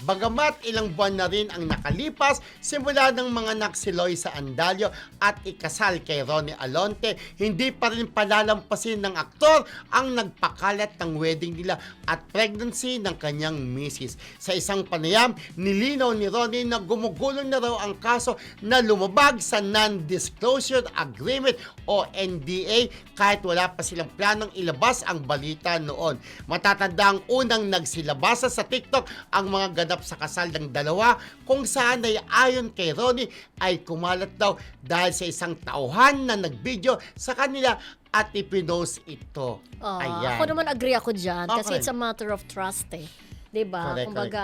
Bagamat ilang buwan na rin ang nakalipas, simula ng mga si Loisa Andalio at ikasal kay Ronnie Alonte, hindi pa rin palalampasin ng aktor ang nagpakalat ng wedding nila at pregnancy ng kanyang misis. Sa isang panayam, nilinaw ni Ronnie na gumugulong na raw ang kaso na lumabag sa Non-Disclosure Agreement o NDA kahit wala pa silang planong ilabas ang balita noon. Matatanda ang unang nagsilabasa sa TikTok ang mga ganap sa kasal ng dalawa kung saan ay ayon kay Ronnie ay kumalat daw dahil sa isang tauhan na nag-video sa kanila at ipinost ito. Ayan. Ako naman agree ako dyan kasi Okay. it's a matter of trust eh. 'Di ba? Correct, Kumbaga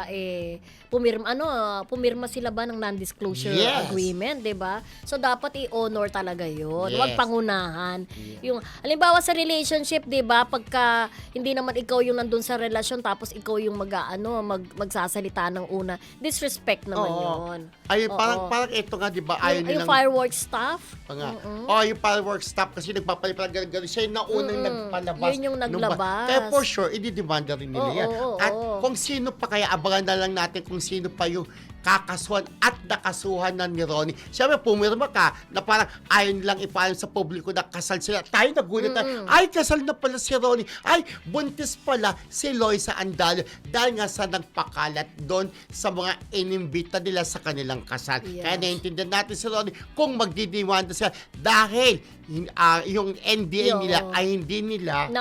pumirma sila ba ng non-disclosure Yes. agreement, 'di ba? So dapat i-honor talaga 'yon. Yes. Huwag pangunahan. Yung halimbawa sa relationship, 'di ba? Pagka hindi naman ikaw yung nandun sa relasyon tapos ikaw yung magsasalita ng una, disrespect naman Oo. 'yon. Ayun, Oo. parang ito nga, di ba, Yung ayaw nilang... fireworks stuff. Yung fireworks stop kasi nagpapaliparan gano'n. Siya yung naunang nagpalabas. Yun yung naglabas. Kaya for sure, ididemanda rin nila yan. Oo. At kung sino pa, kaya abangan na lang natin kung sino pa yung kakasuhan at nakasuhan na ni Ronnie. Siyempre, pumirma ka na parang ayaw nilang ipaalam sa publiko na kasal sila. Tayo nagulat tayo. Ay, kasal na pala si Ronnie. Ay, buntis pala si Loisa Andalio dahil nga sa nagpakalat doon sa mga inimbita nila sa kanilang kasal. Yes. Kaya naiintindihan natin si Ronnie kung magdidimanda sila dahil yung NDA nila ay hindi nila